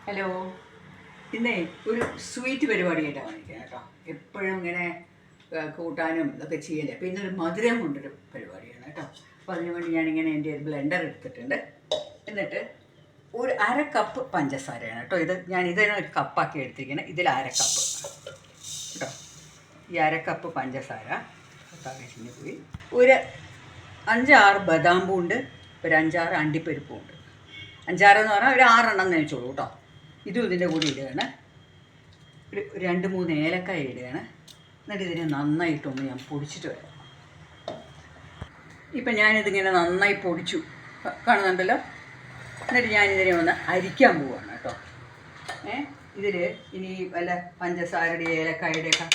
Hello. ഇന്നേ ഒരു sweet പരിപാടിയായിട്ടാണ് കാണിക്കുക കേട്ടോ. എപ്പോഴും ഇങ്ങനെ കൂട്ടാനും ഇതൊക്കെ ചെയ്യല്ലേ. അപ്പോൾ ഇന്നൊരു മധുരം കൊണ്ടൊരു പരിപാടിയാണ് കേട്ടോ. അപ്പോൾ അതിനുവേണ്ടി ഞാനിങ്ങനെ എൻ്റെ ഒരു ബ്ലെൻഡർ എടുത്തിട്ടുണ്ട്. എന്നിട്ട് ഒരു അര കപ്പ് പഞ്ചസാരയാണ് കേട്ടോ. ഞാൻ ഇതിനൊരു കപ്പാക്കി എടുത്തിരിക്കുന്നത്. ഇതിൽ അര കപ്പ് കേട്ടോ. ഈ അര കപ്പ് പഞ്ചസാര തകച്ചിന് പോയി. ഒരു 5-6 ബദാം പൂണ്ട്, ഒരു 5-6 അണ്ടിപ്പരിപ്പുണ്ട്. 5-6 എന്ന് പറഞ്ഞാൽ ഒരു 6 എണ്ണം നനച്ചോളൂ കേട്ടോ. ഇതും ഇതിൻ്റെ കൂടി ഇടുകയാണ്. ഒരു 2-3 ഏലക്കായ ഇടുകയാണ്. എന്നിട്ട് ഇതിനെ നന്നായിട്ടൊന്ന് ഞാൻ പൊടിച്ചിട്ട് വരാം. ഇപ്പം ഞാനിതിങ്ങനെ നന്നായി പൊടിച്ചു കാണുന്നുണ്ടല്ലോ. എന്നിട്ട് ഞാനിതിനെ ഒന്ന് അരിക്കാൻ പോവുകയാണ് കേട്ടോ. ഇതിൽ ഇനി വല്ല പഞ്ചസാരയുടെ ഏലക്കായുടെയൊക്കെ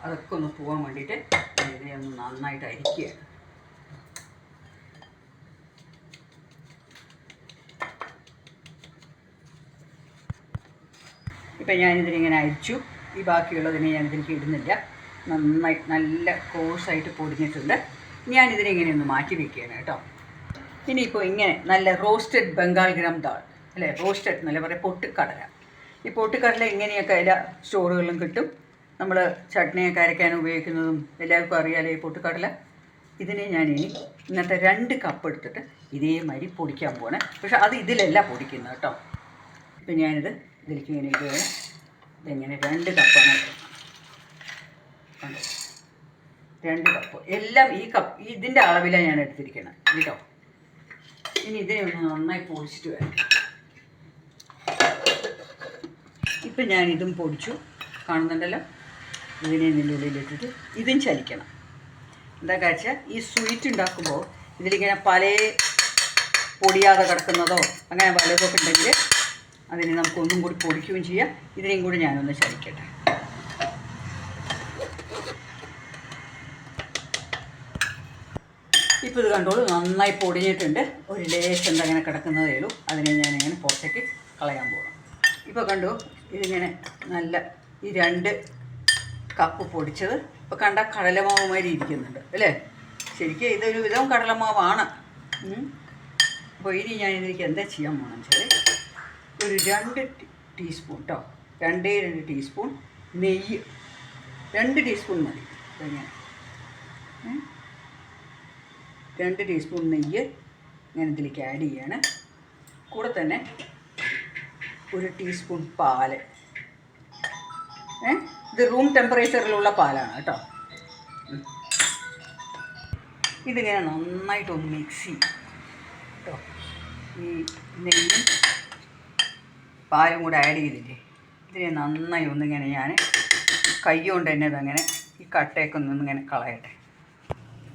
അതൊക്കെ ഒന്ന് പോകാൻ വേണ്ടിയിട്ട് ഇതിനെ ഒന്ന് നന്നായിട്ട് അരിക്കുകയാണ്. ഇപ്പം ഞാനിതിനിങ്ങനെ അരിച്ചു. ഈ ബാക്കിയുള്ളതിനെ ഞാനിതിലേക്ക് ഇടുന്നില്ല. നന്നായി നല്ല കോഴ്സായിട്ട് പൊടിഞ്ഞിട്ടുണ്ട്. ഞാനിതിനെ ഇങ്ങനെ ഒന്ന് മാറ്റി വയ്ക്കുകയാണ് കേട്ടോ. ഇനിയിപ്പോൾ ഇങ്ങനെ നല്ല റോസ്റ്റഡ് ബംഗാൾ ഗ്രാം ദാൾ അല്ലേ, റോസ്റ്റഡ് എന്നല്ല പറയുക, പൊട്ടിക്കടല. ഈ പൊട്ടിക്കടല ഇങ്ങനെയൊക്കെ എല്ലാ സ്റ്റോറുകളിലും കിട്ടും. നമ്മൾ ചട്നിയൊക്കെ അരയ്ക്കാൻ ഉപയോഗിക്കുന്നതും എല്ലാവർക്കും അറിയാലോ ഈ പൊട്ടിക്കടല. ഇതിനെ ഞാനിനി ഇന്നത്തെ 2 കപ്പ് എടുത്തിട്ട് ഇതേമാതിരി പൊടിക്കാൻ പോകണേ. പക്ഷെ അത് ഇതിലല്ല പൊടിക്കുന്നത് കേട്ടോ. ഇപ്പം ഞാനിത് ഇതിലേക്ക് ഇങ്ങനെ ഇടുകയാണ്. ഇതെങ്ങനെ 2 കപ്പാണ് കണ്ടോ. 2 കപ്പ് എല്ലാം ഈ ഇതിൻ്റെ അളവിലാണ് ഞാൻ എടുത്തിരിക്കണം കേട്ടോ. ഇനി ഇതിനെ ഒന്ന് നന്നായി പൊടിച്ചിട്ട് വരാം. ഇപ്പം ഞാനിതും പൊടിച്ചു കാണുന്നുണ്ടല്ലോ. ഇതിനെ ഇതിൻ്റെ ഉള്ളിലിട്ടിട്ട് ഇതും ചലിക്കണം. എന്താ വെച്ചാൽ ഈ സ്വീറ്റ് ഉണ്ടാക്കുമ്പോൾ ഇതിലിങ്ങനെ പല പൊടിയാതെ കിടക്കുന്നതോ അങ്ങനെ പലതൊക്കെ ഉണ്ടെങ്കിൽ അതിനെ നമുക്ക് ഒന്നും കൂടി പൊടിക്കുകയും ചെയ്യാം. ഇതിനെയും കൂടി ഞാനൊന്ന് ചലിക്കട്ടെ. ഇപ്പോൾ ഇത് കണ്ടോളൂ, നന്നായി പൊടിഞ്ഞിട്ടുണ്ട്. ഒരു ലേശം അങ്ങനെ കിടക്കുന്നതേ ഉള്ളൂ. അതിനെ ഞാനിങ്ങനെ പുറത്തേക്ക് കളയാൻ പോകണം. ഇപ്പോൾ കണ്ടു, ഇതിങ്ങനെ നല്ല ഈ 2 കപ്പ് പൊടിച്ചത് ഇപ്പോൾ കണ്ട കടലമാവ് മാതിരി ഇരിക്കുന്നുണ്ട് അല്ലേ. ശരിക്കും ഇതൊരു വിധം കടലമാവാണ്. അപ്പോൾ ഇനി ഞാൻ ഇതിലേക്ക് എന്താ ചെയ്യാൻ പോകണമെന്ന് വെച്ചാൽ ഒരു 2 ടീസ്പൂൺ കേട്ടോ, 2 ടീസ്പൂൺ നെയ്യ്, 2 ടീസ്പൂൺ മതി. ഇങ്ങനെ 2 ടീസ്പൂൺ നെയ്യ് ഞാൻ ഇതിലേക്ക് ആഡ് ചെയ്യാണ്. കൂടെ തന്നെ 1 ടീസ്പൂൺ പാല്. ഇത് റൂം ടെമ്പറേച്ചറിലുള്ള പാലാണ് കേട്ടോ. ഇതിങ്ങനെ നന്നായിട്ടൊന്ന് മിക്സ് ചെയ്യും കേട്ടോ. ഈ നെയ്യും പാലും കൂടെ ആഡ് ചെയ്തില്ലേ, ഇതിനെ നന്നായി ഒന്നിങ്ങനെ ഞാൻ കൈ കൊണ്ട് തന്നെ ഇതങ്ങനെ ഈ കട്ടയൊക്കെ ഒന്നിങ്ങനെ കളയട്ടെ.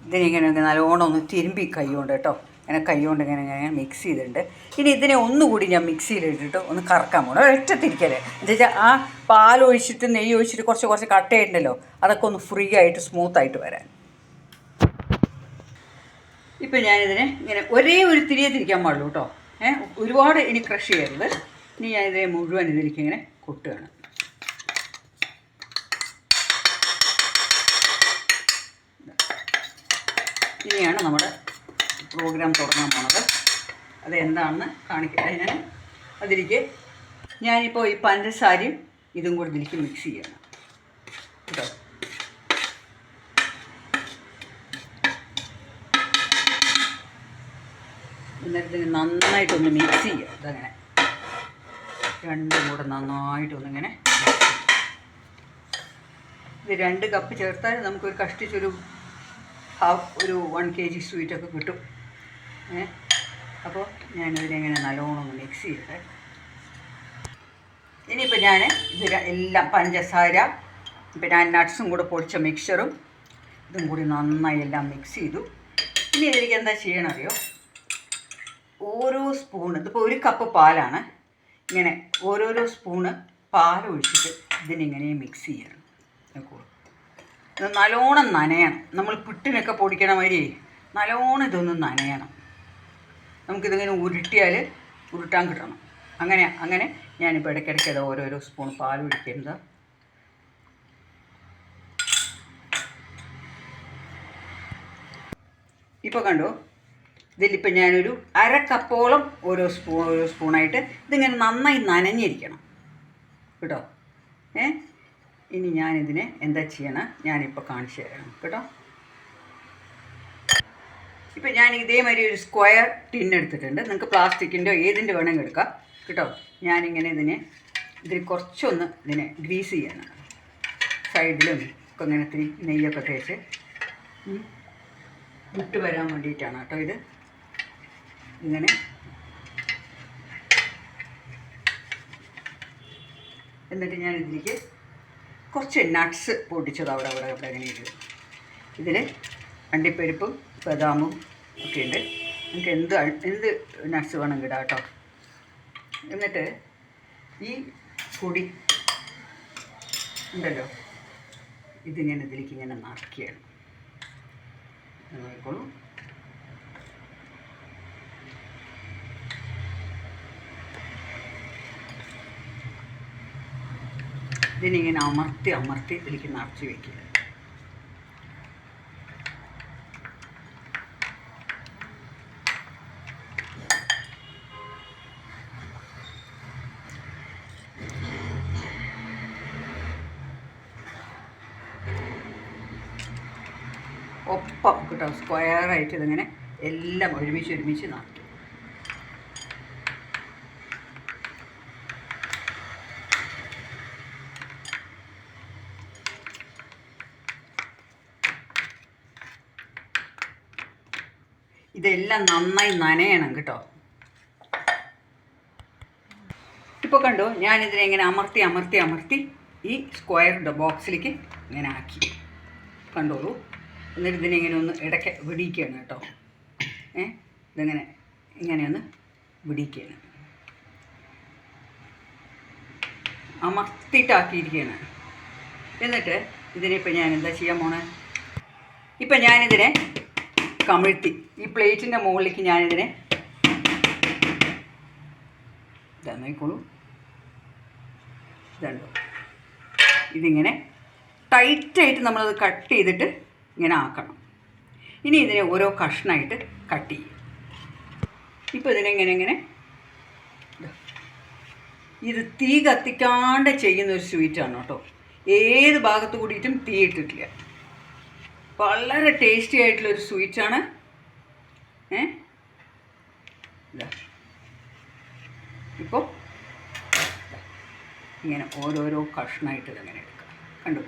ഇതിനിങ്ങനെ നല്ലോണം ഒന്ന് തിരുമ്പി കൈ കൊണ്ട് കേട്ടോ. ഇങ്ങനെ കൈ കൊണ്ട് ഇങ്ങനെ മിക്സ് ചെയ്തിട്ടുണ്ട്. ഇനി ഇതിനെ ഒന്നുകൂടി ഞാൻ മിക്സിയിലിട്ടിട്ട് ഒന്ന് കറക്കാൻ പോകണം. ഒറ്റ തിരിക്കല്ലേ എന്ന് വെച്ചാൽ ആ പാലൊഴിച്ചിട്ട് നെയ്യ് ഒഴിച്ചിട്ട് കുറച്ച് കട്ടയുണ്ടല്ലോ, അതൊക്കെ ഒന്ന് ഫ്രീ ആയിട്ട് സ്മൂത്തായിട്ട് വരാൻ. ഇപ്പം ഞാനിതിനെ ഇങ്ങനെ ഒരേ ഒരു തിരിയെ തിരിക്കാൻ പാടുള്ളൂ കേട്ടോ. ഒരുപാട് ഇനി ക്രഷ് ചെയ്യരുത്. ഇനി ഞാനിതിനെ മുഴുവൻ ഇതിലേക്ക് ഇങ്ങനെ കൊട്ടുകയാണ്. ഇനിയാണ് നമ്മുടെ പ്രോഗ്രാം തുടങ്ങാൻ പോണത്. അതെന്താണെന്ന് കാണിക്കട്ടെ. അതിലേക്ക് ഞാനിപ്പോൾ ഈ പഞ്ചസാരയും ഇതും കൂടി ഇതിലേക്ക് മിക്സ് ചെയ്യണം കേട്ടോ. എന്നിട്ട് ഇതിന് നന്നായിട്ടൊന്ന് മിക്സ് ചെയ്യുക. ഇതങ്ങനെ 2 കൂടെ നന്നായിട്ടൊന്നിങ്ങനെ. ഇത് 2 കപ്പ് ചേർത്താൽ നമുക്കൊരു കഷ്ടിച്ചൊരു ഒരു 1 kg സ്വീറ്റൊക്കെ കിട്ടും. അപ്പോൾ ഞാനിതിനെങ്ങനെ നല്ലോണം ഒന്ന് മിക്സ് ചെയ്യട്ടെ. ഇനിയിപ്പോൾ ഞാൻ ഇത് എല്ലാം പഞ്ചസാര പിന്നെ നട്ട്സും കൂടെ പൊടിച്ച മിക്സറും ഇതും കൂടി നന്നായി എല്ലാം മിക്സ് ചെയ്തു. ഇനി ഇതിലേക്ക് എന്താ ചെയ്യണമറിയോ, ഓരോ സ്പൂൺ, ഇതിപ്പോൾ 1 കപ്പ് പാലാണ്, ഇങ്ങനെ ഓരോരോ സ്പൂണ് പാലൊഴിച്ചിട്ട് ഇതിനിങ്ങനെ മിക്സ് ചെയ്യണം. ഇത് നല്ലോണം നനയണം. നമ്മൾ പുട്ടിനൊക്കെ പൊടിക്കണ മാതിരി നല്ലോണം ഇതൊന്ന് നനയണം. നമുക്കിതിങ്ങനെ ഉരുട്ടാൻ കിട്ടണം. അങ്ങനെ ഞാനിപ്പോൾ ഇടയ്ക്കിടയ്ക്ക് അത് ഓരോരോ സ്പൂൺ പാൽ ഒഴിക്കുന്നത്. ഇപ്പോൾ കണ്ടു, ഇതിലിപ്പോൾ ഞാനൊരു അര കപ്പോളം ഓരോ സ്പൂണായിട്ട് ഇതിങ്ങനെ നന്നായി നനഞ്ഞിരിക്കണം കേട്ടോ. ഇനി ഞാനിതിനെ എന്താ ചെയ്യണം ഞാനിപ്പോൾ കാണിച്ചു തരാം കേട്ടോ. ഇപ്പം ഞാൻ ഇതേമാതിരി ഒരു സ്ക്വയർ ടിൻ എടുത്തിട്ടുണ്ട്. നിങ്ങൾക്ക് പ്ലാസ്റ്റിക്കിൻ്റെ ഏതിൻ്റെ വേണമെങ്കിൽ എടുക്കാം കേട്ടോ. ഞാനിങ്ങനെ ഇതിൽ കുറച്ചൊന്ന് ഇതിനെ ഗ്രീസ് ചെയ്യണം. സൈഡിലും ഒക്കെ ഇങ്ങനെ ഇത്തിരി നെയ്യൊക്കെ തേച്ച് വിട്ട് വരാൻ വേണ്ടിയിട്ടാണ് കേട്ടോ ഇത്. ഇങ്ങനെ എന്നിട്ട് ഞാൻ ഇതിലേക്ക് കുറച്ച് നട്ട്സ് പൊടിച്ചത് അവിടെ അങ്ങനെ ഇടും. ഇതിൽ അണ്ടിപ്പരിപ്പും ബദാമും ഒക്കെ ഉണ്ട്. നമുക്ക് എന്ത് നട്ട്സ് വേണമെങ്കിൽ ഇടാം കേട്ടോ. എന്നിട്ട് ഈ പൊടി ഉണ്ടല്ലോ ഇതിങ്ങനെ ഇതിലേക്ക് ഇങ്ങനെ നിറയ്ക്കുകയാണ്. നോക്കിക്കോളൂ. ഇതിനിങ്ങനെ അമർത്തി ഇതിലേക്ക് നിറച്ച് വയ്ക്കുക. ഒപ്പം കേട്ടോ സ്ക്വയറായിട്ട് ഇതിങ്ങനെ എല്ലാം ഒരുമിച്ച് നിറയ്ക്കും. ഇതെല്ലാം നന്നായി നനയണം കേട്ടോ. ഇപ്പോൾ കണ്ടോ ഞാനിതിനെ ഇങ്ങനെ അമർത്തി ഈ സ്ക്വയറിൻ്റെ ബോക്സിലേക്ക് ഇങ്ങനെ ആക്കി കണ്ടോളൂ. എന്നിട്ട് ഇതിനെ ഇങ്ങനെ ഒന്ന് ഇടയ്ക്ക് വിടിക്കുകയാണ് കേട്ടോ. ഇങ്ങനെയൊന്ന് വിടിക്കുകയാണ്, അമർത്തിയിട്ടാക്കിയിരിക്കുകയാണ്. എന്നിട്ട് ഇതിനിപ്പോൾ ഞാൻ എന്താ ചെയ്യാൻ പോണേ, ഇപ്പം ഞാനിതിനെ കമിഴ്ത്തി ഈ പ്ലേറ്റിൻ്റെ മുകളിലേക്ക് ഞാനിതിനെ ഇതാ നോക്കിക്കോളൂ. ഇതുണ്ടോ, ഇതിങ്ങനെ ടൈറ്റായിട്ട് നമ്മളത് കട്ട് ചെയ്തിട്ട് ഇങ്ങനെ ആക്കണം. ഇനി ഇതിനെ ഓരോ കഷ്ണമായിട്ട് കട്ട് ചെയ്യും. ഇപ്പോൾ ഇതിനെങ്ങനെ ഇത് തീ കത്തിക്കാണ്ട് ചെയ്യുന്നൊരു സ്വീറ്റാണ് കേട്ടോ. ഏത് ഭാഗത്ത് കൂടിയിട്ടും തീ ഇട്ടിട്ടില്ല. വളരെ ടേസ്റ്റി ആയിട്ടുള്ളൊരു സ്വീറ്റാണ്. ഇപ്പോൾ ഇങ്ങനെ ഓരോരോ കഷ്ണമായിട്ട് ഇതങ്ങനെ എടുക്കാം. കണ്ടു?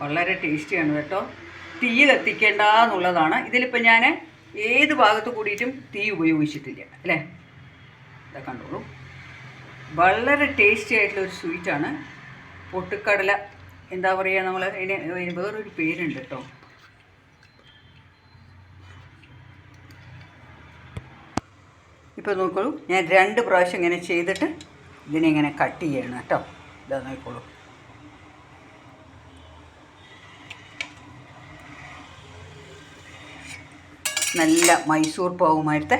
വളരെ ടേസ്റ്റിയാണ് കേട്ടോ. തീ കത്തിക്കേണ്ട എന്നുള്ളതാണ്. ഇതിലിപ്പോൾ ഞാൻ ഏത് ഭാഗത്ത് കൂടിയിട്ടും തീ ഉപയോഗിച്ചിട്ടില്ല അല്ലേ. ഇതാ കണ്ടോളൂ. വളരെ ടേസ്റ്റി ആയിട്ടുള്ളൊരു സ്വീറ്റാണ്. പൊട്ടുക്കടല എന്താ പറയുക, നമ്മൾ അതിന് വേറൊരു പേരുണ്ട് കേട്ടോ. ഇപ്പോൾ നോക്കോളൂ, ഞാൻ 2 പ്രാവശ്യം ഇങ്ങനെ ചെയ്തിട്ട് ഇതിനെ ഇങ്ങനെ കട്ട് ചെയ്യണം കേട്ടോ. ഇതാ നോക്കോളൂ. നല്ല മൈസൂർ പാവുമായിട്ട്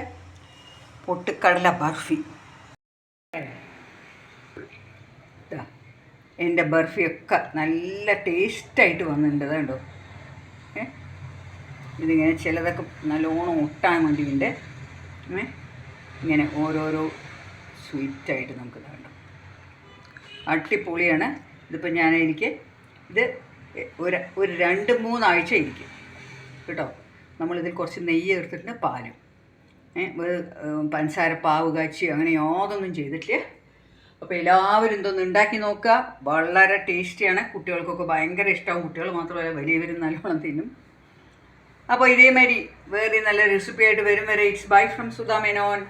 പൊട്ടുക്കടല ബർഫി. എൻ്റെ ബർഫിയൊക്കെ നല്ല ടേസ്റ്റായിട്ട് വന്നിട്ടുണ്ട്. അതുണ്ടോ, ഇതിങ്ങനെ ചിലതൊക്കെ നല്ലോണം ഒട്ടാൻ വേണ്ടിയുണ്ട്. ഇങ്ങനെ ഓരോരോ സ്വീറ്റായിട്ട് നമുക്ക് ഇതുണ്ടോ, അടിപൊളിയാണ്. ഇതിപ്പോൾ എനിക്ക് ഇത് ഒരു 2-3 ആഴ്ച ഇരിക്കും കേട്ടോ. നമ്മളിതിൽ കുറച്ച് നെയ്യ് എടുത്തിട്ടുണ്ട്, പാലും പഞ്ചസാര പാവ് കാച്ചി അങ്ങനെ യാതൊന്നും ചെയ്തിട്ടില്ല. അപ്പോൾ എല്ലാവരും ഇതൊന്ന് ഉണ്ടാക്കി നോക്കുക. വളരെ ടേസ്റ്റിയാണ്. കുട്ടികൾക്കൊക്കെ ഭയങ്കര ഇഷ്ടമാവും. കുട്ടികൾ മാത്രമല്ല, വലിയവരും നല്ലോണം തിന്നും. അപ്പോൾ ഇതേമാതിരി വേറെ നല്ല റെസിപ്പി ആയിട്ട് വരും വരെ it's bye from Sudha Menon.